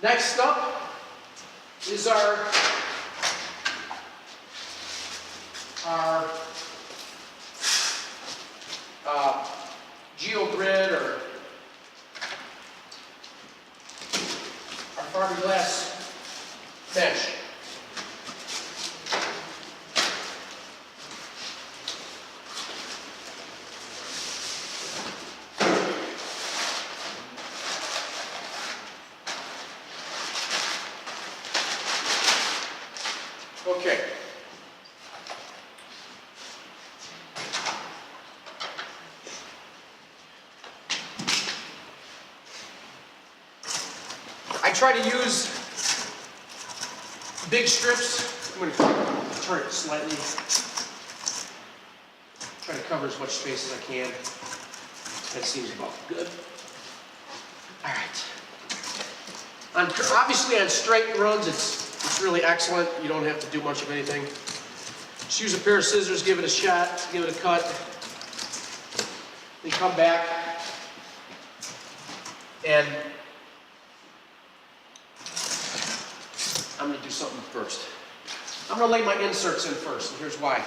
Next up is our GeoGrid or our fiberglass mesh. Okay. I try to use big strips. I'm going to turn it slightly. Try to cover as much space as I can. That seems about good. All right. Obviously on straight runs, it's really excellent. You don't have to do much of anything. Just use a pair of scissors, give it a shot, give it a cut. Then come back and I'm going to do something first. I'm going to lay my inserts in first, and here's why.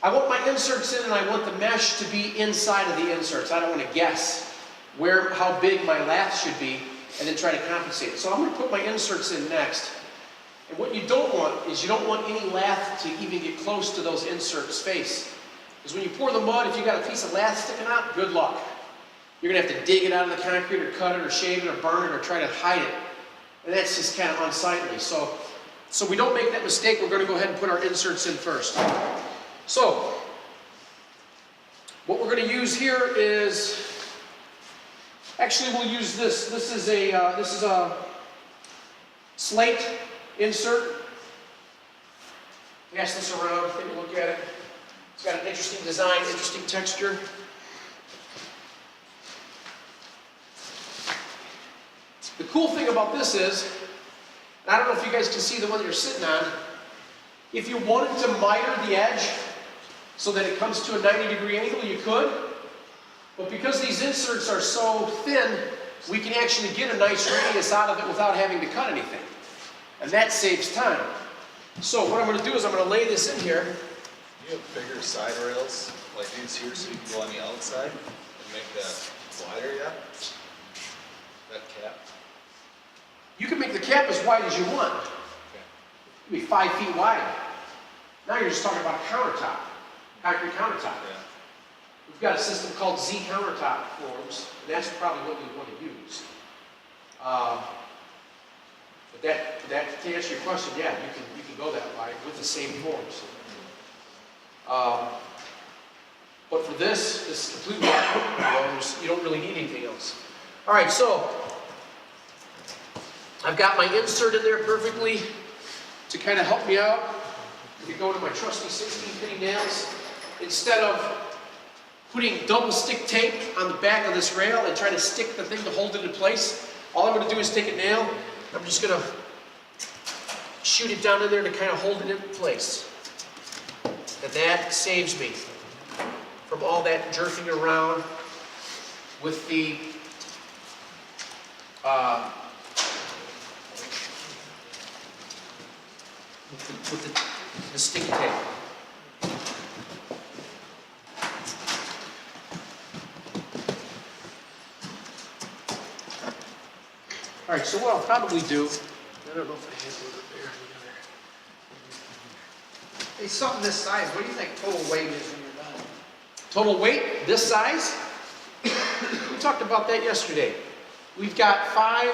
I want my inserts in and I want the mesh to be inside of the inserts. I don't want to guess how big my lath should be and then try to compensate. So I'm going to put my inserts in next. And what you don't want is you don't want any lath to even get close to those inserts' face. Because when you pour the mud, if you got a piece of lath sticking out, good luck. You're going to have to dig it out of the concrete or cut it or shave it or burn it or try to hide it. And that's just kind of unsightly. So we don't make that mistake. We're going to go ahead and put our inserts in first. So what we're going to use here is, actually we'll use this. This is a slate insert. Pass this around, take a look at it. It's got an interesting design, interesting texture. The cool thing about this is, and I don't know if you guys can see the one you're sitting on, if you wanted to miter the edge so that it comes to a 90-degree angle, you could. But because these inserts are so thin, we can actually get a nice radius out of it without having to cut anything. And that saves time. So what I'm going to do is I'm going to lay this in here. You have bigger side rails like these here so you can go on the outside and make that wider yet? That cap? You can make the cap as wide as you want. Okay. It can be 5 feet wide. Now you're just talking about a countertop, concrete countertop. Yeah. We've got a system called Z countertop forms, and that's probably what we want to use. But to answer your question, yeah, you can go that wide with the same forms. But for this is completely different. You don't really need anything else. All right, so I've got my insert in there perfectly to kind of help me out. You go to my trusty 16-penny nails. Instead of putting double stick tape on the back of this rail and trying to stick the thing to hold it in place, all I'm going to do is take a nail. I'm just going to shoot it down in there to kind of hold it in place. And that saves me from all that jerking around with the sticky tape. All right, so what I'll probably do, I don't know if I have it over there. Hey, something this size, what do you think total weight is when you're done? Total weight, this size? We talked about that yesterday. We've got 4.5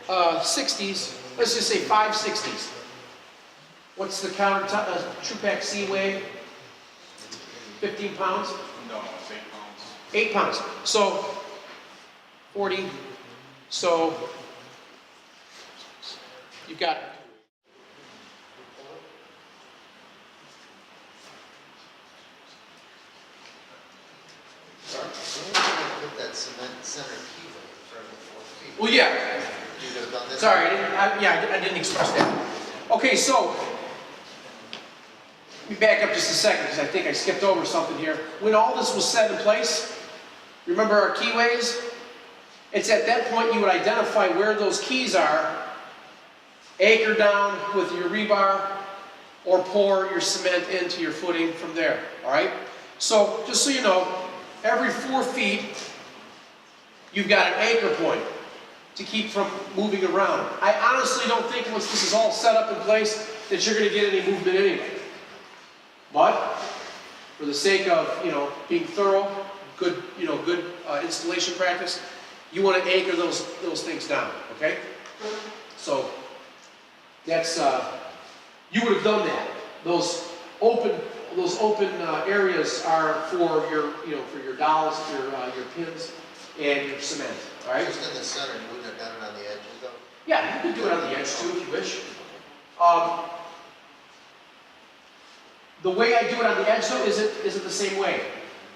60s. Let's just say 5 60s. What's the countertop? Trupac C weigh? 15 pounds? No, it's 8 pounds. 8 pounds. So 40. So you've got. Put that cement center keyway in front of the 4 feet. Well, yeah. You could have done this. Sorry, I didn't express that. Okay, so let me back up just a second because I think I skipped over something here. When all this was set in place, remember our keyways? It's at that point you would identify where those keys are, anchor down with your rebar, or pour your cement into your footing from there, all right? So, just so you know, every 4 feet, you've got an anchor point to keep from moving around. I honestly don't think once this is all set up in place that you're going to get any movement anyway. But, for the sake of, being thorough, good installation practice, you want to anchor those things down, okay? So, that's, you would have done that. Those open areas are for your, for your dowels, your pins, and your cement, all right? Just in the center, you wouldn't have done it on the edges though? Yeah, you can do it on the edge too if you wish. The way I do it on the edge though isn't the same way.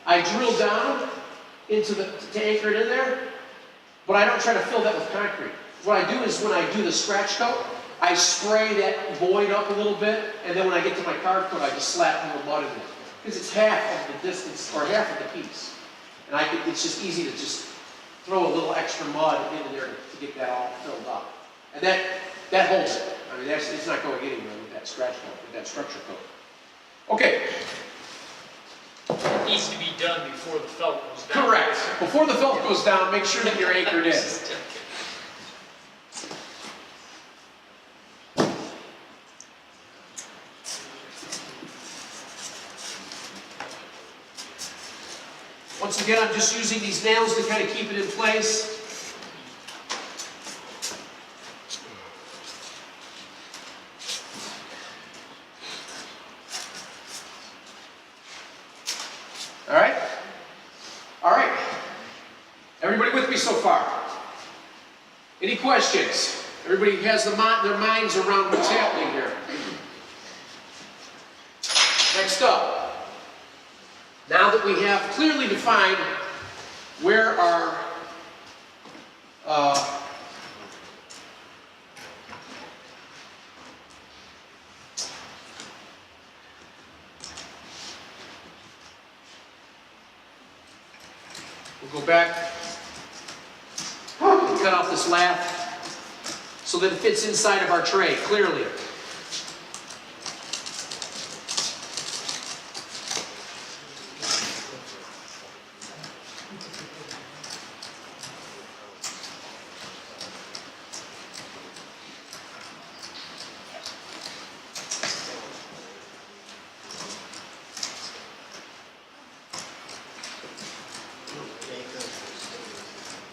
I drill down to anchor it in there, but I don't try to fill that with concrete. What I do is when I do the scratch coat, I spray that void up a little bit, and then when I get to my card coat, I just slap a little mud in it. Because it's half of the distance, or half of the piece. And it's just easy to just throw a little extra mud into there to get that all filled up. And that holds it. I mean, it's not going anywhere with that scratch coat, with that structure coat. Okay. It needs to be done before the felt goes down. Correct. Before the felt goes down, make sure that you're anchored in. Once again, I'm just using these nails to kind of keep it in place. All right? All right. Everybody with me so far? Any questions? Everybody has their minds around what's happening here. Next up. Now that we have clearly defined where our we'll go back and cut off this lath so that it fits inside of our tray clearly.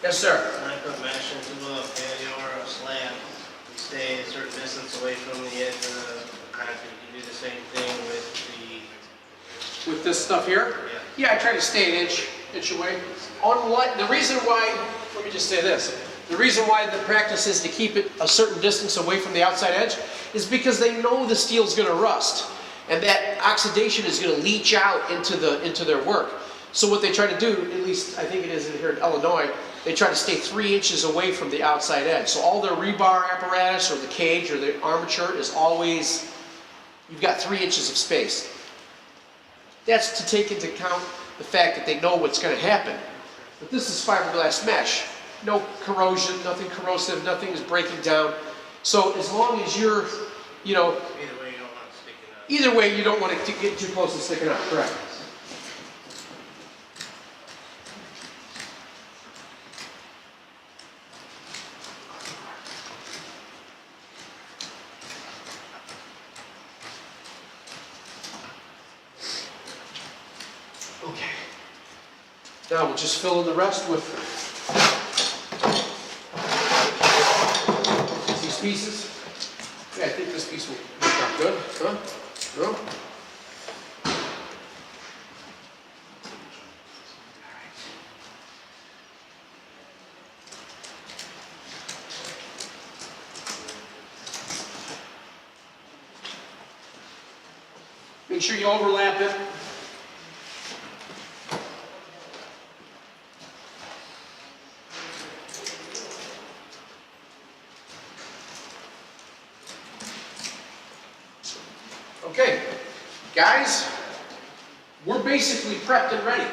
Yes, sir. When I put mesh into a patio or a slab, you stay a certain distance away from the edge of the concrete. You do the same thing with With this stuff here? Yeah. Yeah, I try to stay an inch away. The reason why, let me just say this. The reason why the practice is to keep it a certain distance away from the outside edge is because they know the steel's going to rust. And that oxidation is going to leach out into their work. So what they try to do, at least I think it is here in Illinois, they try to stay 3 inches away from the outside edge. So all their rebar apparatus or the cage or the armature is always, you've got 3 inches of space. That's to take into account the fact that they know what's going to happen. But this is fiberglass mesh. No corrosion, nothing corrosive, nothing is breaking down. So as long as you're, either way you don't want it sticking out. either way you don't want it to get too close to sticking out, correct? Okay. Now we'll just fill in the rest with these pieces. Yeah, I think this piece will work out good. Huh? No? Make sure you overlap it. Okay, guys, we're basically prepped and ready.